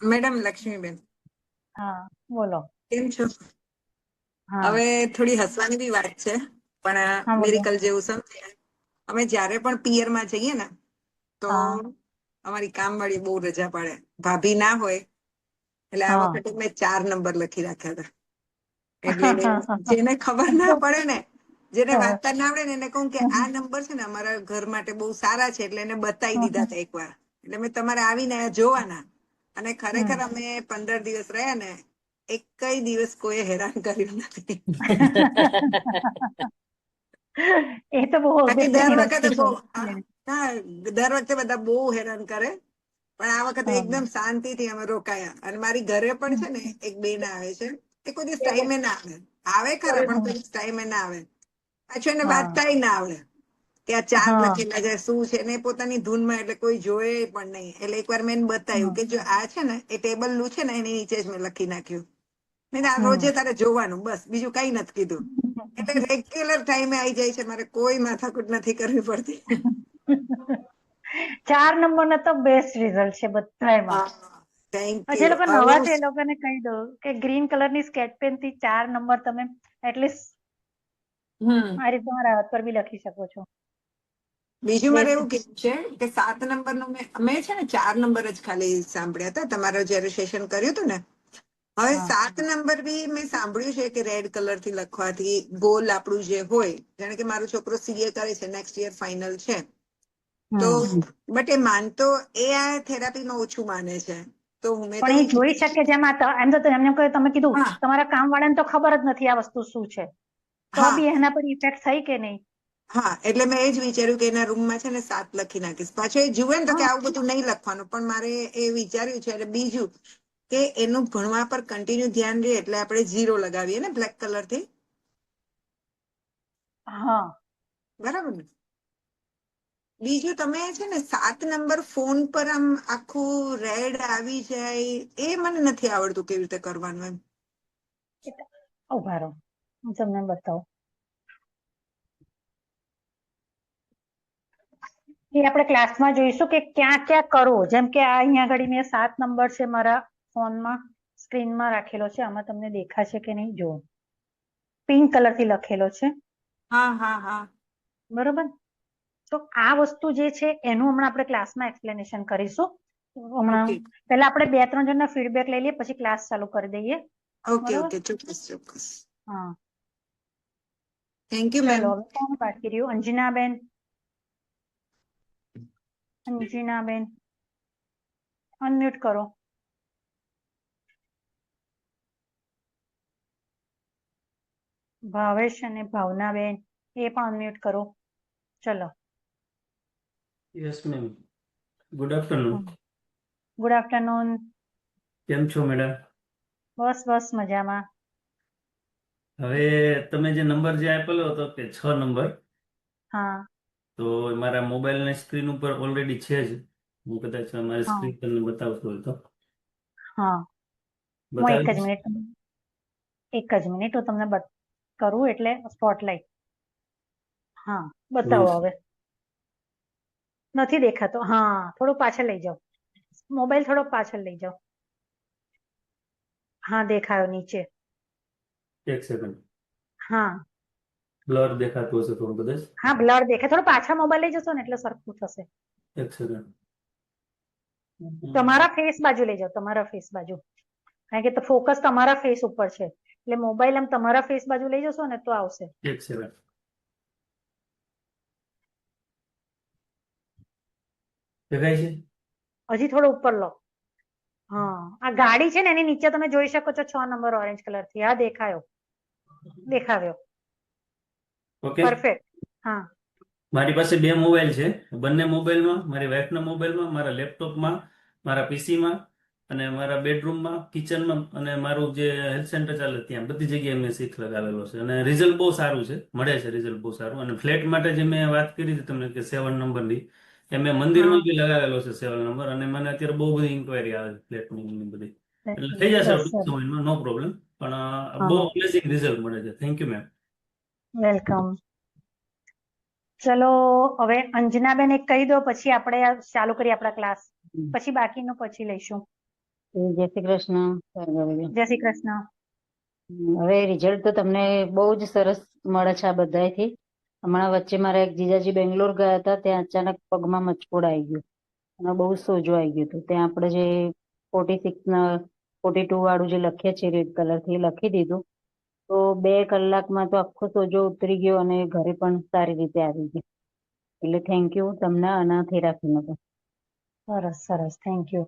Madam Laxmiben, હા બોલો. કેમ છો? હા હવે થોડી હસવાની બી વાત છે, પણ હા બોલો. મેરિકલ જેવું સમજે. અમે જ્યારે પણ પિયરમાં જઈએ ને તો હા અમારી કામવાળી બહુ રજા પાડે. ભાભી ના હોય એટલે આ હા વખતે મેં 4 નંબર લખી રાખ્યા હતા. એટલે જેને ખબર ના પડે ને, જેને વાંચતા ના આવડે ને, એને કહું કે આ નંબર છે ને અમારા ઘર માટે બહુ સારા છે, એટલે એને બતાવી દીધા હતા એકવાર. એટલે મેં તમારે આવીને જોવાના. અને ખરેખર અમે 15 દિવસ રહ્યા ને, એકય દિવસ કોઈ હેરાન કર્યું નથી. એ તો બહુ બાકી દર અગત્યની વખતે વસ્તુ બહુ, છે. હા, દર વખતે બધા બહુ હેરાન કરે, પણ આ વખતે હા એકદમ શાંતિથી અમે રોકાયા. અને મારી ઘરે પણ છે ને એક બેન આવે છે, એ કોઈ દિવસ ટાઈમે ના આવે. આવે ખરા, પણ કોઈ દિવસ ટાઈમે ના આવે. પાછું એને હા વાંચતાય ના આવડે કે આ 4 હા લખેલા છે શું છે, ને પોતાની ધૂનમાં, એટલે કોઈ જોયે પણ નહીં. એટલે એકવાર મેં એને બતાવ્યું કે જો આ છે ને એ ટેબલ નું છે ને, એની નીચે જ મેં લખી નાખ્યું. મેં આ રોજે તારે જોવાનું, બસ બીજું કઈ નથી કીધું. એટલે રેગ્યુલર ટાઈમે આવી જાય છે, મારે કોઈ માથાકૂટ નથી કરવી પડતી. 4 નંબરના તો બેસ્ટ રિઝલ્ટ છે બધામાં. થેન્ક જે યુ. લોકો નવા છે એ લોકોને કહી દો કે ગ્રીન કલરની સ્કેચ પેન થી 4 નંબર તમે એટલીસ્ટ આ રીતે તમારા હાથ પર બી લખી શકો છો. બીજું મારે બેસ્ટ. એવું કેવું છે કે 7 નંબરનું મેં છે ને 4 નંબર જ ખાલી સાંભળ્યા હતા તમારે જયારે સેશન કર્યું હતું ને. હવે હા 7 નંબર બી મેં સાંભળ્યું છે કે રેડ કલર થી લખવાથી ગોલ આપણું જે હોય, જાણે કે મારો છોકરો સીએ કરે છે, નેક્સ્ટ યર ફાઇનલ છે, તો બટ એ માનતો, એ આ થેરાપીમાં ઓછું માને છે. તો મેં તો પણ એ જોઈ શકે જેમાં એમ તો એમને તમે કીધું હા તમારા કામ વાળાને તો ખબર જ નથી આ વસ્તુ શું છે, તો હા બી એના પર ઇફેક્ટ થઈ કે નહીં. હા, એટલે મેં એ જ વિચાર્યું કે એના રૂમમાં છે ને 7 લખી નાખીશ. પાછું એ જુએ ને તો કે હા આવું બધું નહીં લખવાનું, પણ મારે એ વિચાર્યું છે. એટલે બીજું કે એનું ભણવા પર કન્ટિન્યુ ધ્યાન રહે, એટલે આપણે 0 લગાવીએ ને બ્લેક કલર થી. હા બરાબર ને? બીજું તમે છે ને 7 નંબર ફોન પર આમ આખું રેડ આવી જાય, એ મને નથી આવડતું કેવી રીતે કરવાનું એમ. ઉભા રહો, હું તમને બતાવું. એ આપણે ક્લાસમાં જોઈશું કે ક્યાં ક્યાં કરવું. જેમ કે આ અહીંયા આગળ મેં 7 નંબર છે મારા ફોનમાં સ્ક્રીનમાં રાખેલો છે. આમાં તમને દેખાશે કે નહીં જુઓ. પિંક કલર થી લખેલો છે. હા હા હા, બરોબર. તો આ વસ્તુ જે છે એનું હમણાં આપણે ક્લાસમાં એક્સપ્લેનેશન કરીશું. હમણાં ઓકે પહેલા આપણે 2-3 જણના ફીડબેક લઈ લઈએ, પછી ક્લાસ ચાલુ કરી દઈએ. ઓકે બરોબર. ઓકે, ચોક્કસ ચોક્કસ. હા થેન્ક યુ મેમ. ચલો, હવે કોણ બાકી રહ્યું? અંજનાબેન. અંજનાબેન અનમ્યુટ કરો. ભાવેશ અને ભાવનાબેન એ પણ અનમ્યુટ કરો. ચલો. Yes ma'am. Good afternoon. Good afternoon. કેમ છો મેડમ? બસ બસ મજામાં. હવે તમે જે નંબર જે આપેલો હતો કે 6 નંબર, હા તો મારા મોબાઈલની સ્ક્રીન ઉપર ઓલરેડી છે જ. હું કદાચ મારી હા સ્ક્રીન તમને બતાવતો હોય તો હા, હું એક બતાવી જ દઈશ. મિનિટ હું તમને કરું એટલે સ્પોટલાઇટ. હા બતાવો હવે. નથી દેખાતો. હા, થોડું પાછળ લઈ જાઓ. મોબાઈલ થોડો પાછળ લઈ જાઓ. હા, દેખાયો નીચે. એક સેકન્ડ. હા બ્લર દેખાતું હશે થોડું કદાચ. હા, બ્લર દેખાય. થોડો પાછા મોબાઈલ લઈ જશો ને એટલે સરખું થશે. એક સેકન્ડ. તમારા ફેસ બાજુ લઈ જાઓ, તમારા ફેસ બાજુ. કારણ કે ફોકસ તમારા ફેસ ઉપર છે, એટલે મોબાઈલ આમ તમારા ફેસ બાજુ લઈ જશો ને તો આવશે. એક સેકન્ડ. દેખાય છે? હજી થોડો ઉપર લો. હા, આ ગાડી છે ને એની નીચે તમે જોઈ શકો છો 6 નંબર ઓરેન્જ કલર થી. હા, દેખાયો. દેખાવ્યો. ઓકે. પરફેક્ટ. હા મારી પાસે 2 મોબાઈલ છે. બંને મોબાઈલમાં, મારી વાઈફના મોબાઈલમાં, મારા લેપટોપમાં, મારા પીસીમાં અને મારા બેડરૂમમાં, કિચનમાં અને મારું જે હેલ્થ સેન્ટર ચાલે ત્યાં બધી જગ્યાએ મેં શીખ લગાવેલો છે. અને રિઝલ્ટ બહુ સારું છે, મળે છે રિઝલ્ટ બહુ સારું. અને ફ્લેટ માટે જે મેં વાત કરી હતી તમને કે 7 નંબરની, એ મેં હા મંદિરમાં બી લગાવેલો છે 7 નંબર. અને મને અત્યારે બહુ બધી ઇન્ક્વાયરી આવે છે ફ્લેટની બધી. એટલે થઈ જશે બસ ટૂંક સમયમાં, નો પ્રોબ્લેમ. પણ બહુ હા, અમેઝિંગ રિઝલ્ટ મળે છે. Thank you ma'am. વેલકમ. ચલો, હવે અંજનાબેન એક કહી દો, પછી આપણે ચાલુ કરીએ આપણા ક્લાસ. પછી બાકીનું પછી લઈશું. જય શ્રી કૃષ્ણ ભાર્ગવીબેન. જય શ્રી કૃષ્ણ. હવે રિઝલ્ટ તો તમને બહુ જ સરસ મળે છે આ બધાથી. હમણાં વચ્ચે મારા એક જીજાજી બેંગ્લોર ગયા હતા, ત્યાં અચાનક પગમાં મચકોડ આવી ગયો અને બહુ સોજો આવી ગયો હતો. ત્યાં આપણે જે 42 વાળું જે લખીએ છીએ રેડ કલરથી એ લખી દીધું, તો 2 કલાકમાં તો આખો સોજો ઉતરી ગયો અને ઘરે પણ સારી રીતે આવી ગયો. એટલે થેન્ક યુ તમને આનાથી રાખીને. સરસ સરસ, થેન્ક યુ.